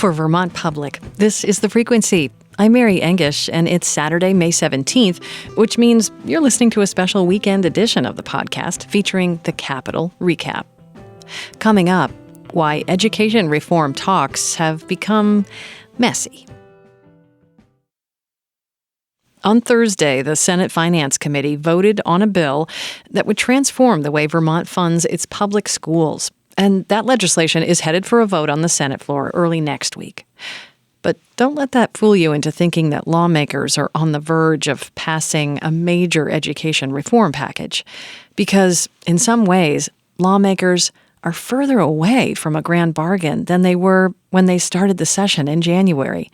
For Vermont Public, this is The Frequency. I'm Mary Engish, and it's Saturday, May 17th, which means you're listening to a special weekend edition of the podcast featuring the Capitol Recap. Coming up, why education reform talks have become messy. On Thursday, the Senate Finance Committee voted on a bill that would transform the way Vermont funds its public schools. And that legislation is headed for a vote on the Senate floor early next week. But don't let that fool you into thinking that lawmakers are on the verge of passing a major education reform package. Because in some ways, lawmakers are further away from a grand bargain than they were when they started the session in January.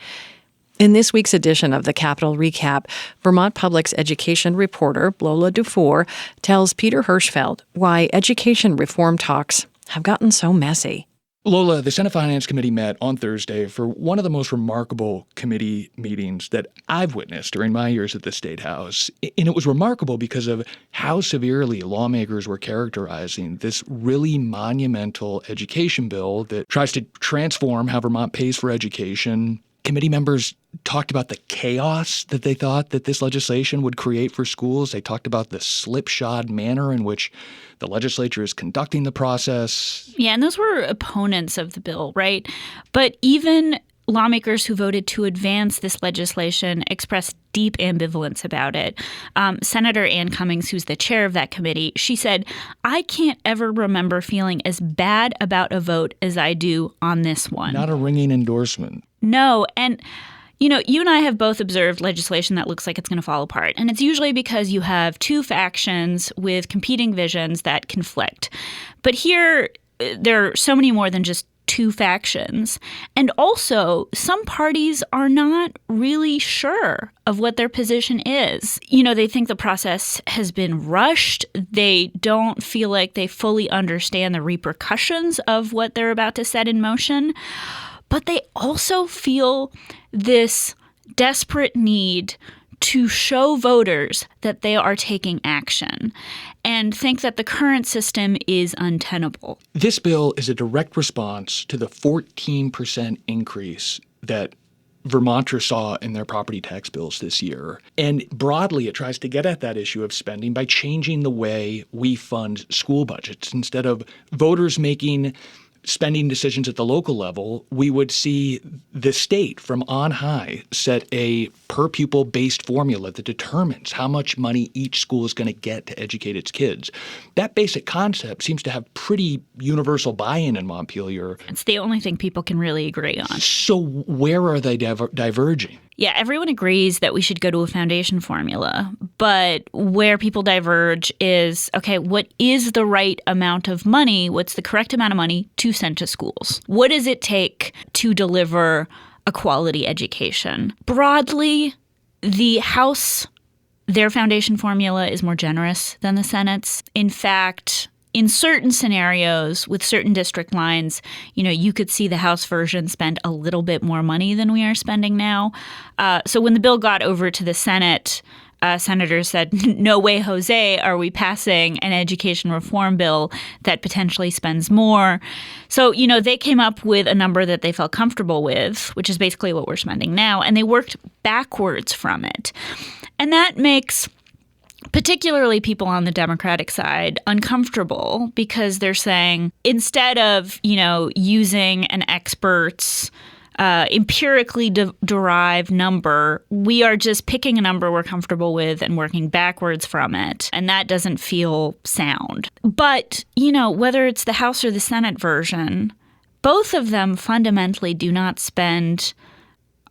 In this week's edition of the Capitol Recap, Vermont Public's education reporter, Lola Dufour, tells Peter Hirschfeld why education reform talks have gotten so messy. Lola, the Senate Finance Committee met on Thursday for one of the most remarkable committee meetings that I've witnessed during my years at the State House. And it was remarkable because of how severely lawmakers were characterizing this really monumental education bill that tries to transform how Vermont pays for education. Committee members talked about the chaos that they thought that this legislation would create for schools. They talked about the slipshod manner in which the legislature is conducting the process. Yeah, and those were opponents of the bill, right? But even lawmakers who voted to advance this legislation expressed deep ambivalence about it. Senator Ann Cummings, who's the chair of that committee, she said, "I can't ever remember feeling as bad about a vote as I do on this one." Not a ringing endorsement. No, and you know, you and I have both observed legislation that looks like it's going to fall apart. And it's usually because you have two factions with competing visions that conflict. But here, there are so many more than just two factions. And also, some parties are not really sure of what their position is. You know, they think the process has been rushed. They don't feel like they fully understand the repercussions of what they're about to set in motion. But they also feel this desperate need to show voters that they are taking action and think that the current system is untenable. This bill is a direct response to the 14% increase that Vermonters saw in their property tax bills this year. And broadly, it tries to get at that issue of spending by changing the way we fund school budgets. Instead of voters making spending decisions at the local level, we would see the state from on high set a per-pupil based formula that determines how much money each school is going to get to educate its kids. That basic concept seems to have pretty universal buy-in in Montpelier. It's the only thing people can really agree on. So where are they diverging? Yeah, everyone agrees that we should go to a foundation formula, but where people diverge is, okay, what is the right amount of money? What's the correct amount of money to send to schools? What does it take to deliver a quality education? Broadly, the House, their foundation formula is more generous than the Senate's. In fact, in certain scenarios with certain district lines, you know, you could see the House version spend a little bit more money than we are spending now. So when the bill got over to the Senate, senators said, no way, Jose, are we passing an education reform bill that potentially spends more. So, you know, they came up with a number that they felt comfortable with, which is basically what we're spending now, and they worked backwards from it. And that makes particularly people on the Democratic side uncomfortable because they're saying instead of, you know, using an expert's empirically derived number, we are just picking a number we're comfortable with and working backwards from it. And that doesn't feel sound. But, you know, whether it's the House or the Senate version, both of them fundamentally do not spend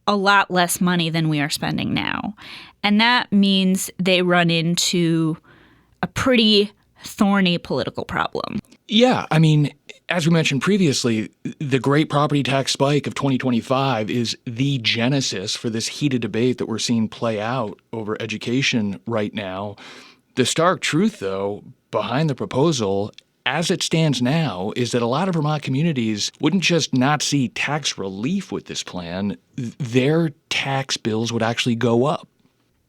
a lot less money than we are spending now. And that means they run into a pretty thorny political problem. Yeah, I mean, as we mentioned previously, the great property tax spike of 2025 is the genesis for this heated debate that we're seeing play out over education right now. The stark truth, though, behind the proposal, as it stands now, is that a lot of Vermont communities wouldn't just not see tax relief with this plan, their tax bills would actually go up.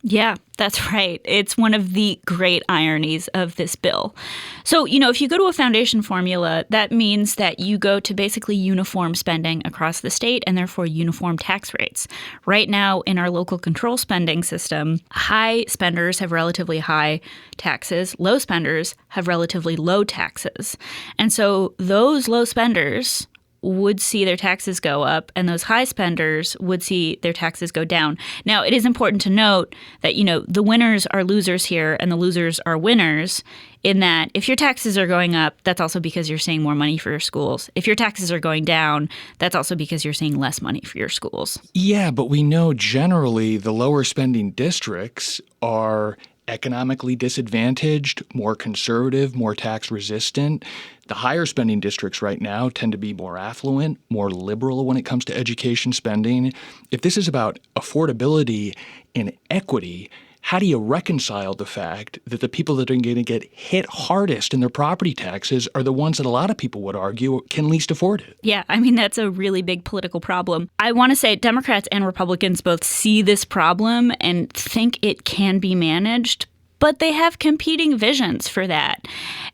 Yeah, that's right. It's one of the great ironies of this bill. So, if you go to a foundation formula, that means that you go to basically uniform spending across the state and therefore uniform tax rates. Right now, in our local control spending system, high spenders have relatively high taxes, low spenders have relatively low taxes. And so those low spenders would see their taxes go up, and those high spenders would see their taxes go down. Now, it is important to note that, the winners are losers here and the losers are winners, in that if your taxes are going up, that's also because you're seeing more money for your schools. If your taxes are going down, that's also because you're seeing less money for your schools. Yeah, but we know generally the lower spending districts are economically disadvantaged, more conservative, more tax resistant. The higher spending districts right now tend to be more affluent, more liberal when it comes to education spending. If this is about affordability and equity, how do you reconcile the fact that the people that are going to get hit hardest in their property taxes are the ones that a lot of people would argue can least afford it? Yeah, that's a really big political problem. I want to say Democrats and Republicans both see this problem and think it can be managed, but they have competing visions for that.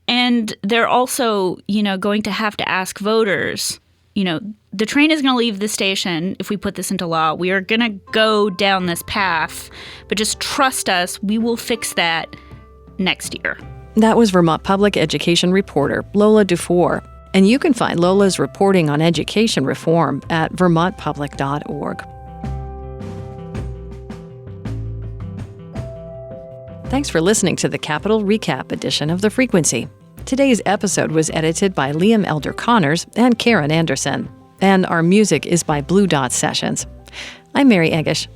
And they're also, going to have to ask voters, the train is going to leave the station if we put this into law. We are going to go down this path, but just trust us, we will fix that next year. That was Vermont Public Education reporter Lola Dufour. And you can find Lola's reporting on education reform at vermontpublic.org. Thanks for listening to the Capital Recap edition of The Frequency. Today's episode was edited by Liam Elder Connors and Karen Anderson. And our music is by Blue Dot Sessions. I'm Mary Eggish.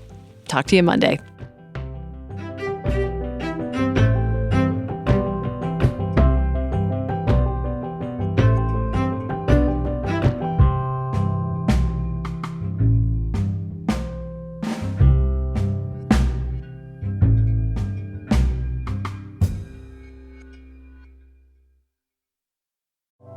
Talk to you Monday.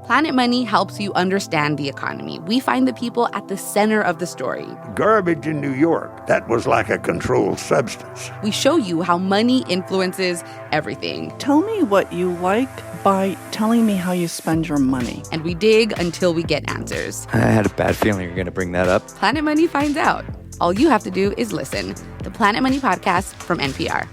Planet Money helps you understand the economy. We find the people at the center of the story. Garbage in New York, that was like a controlled substance. We show you how money influences everything. Tell me what you like by telling me how you spend your money. And we dig until we get answers. I had a bad feeling you were going to bring that up. Planet Money finds out. All you have to do is listen. The Planet Money Podcast from NPR.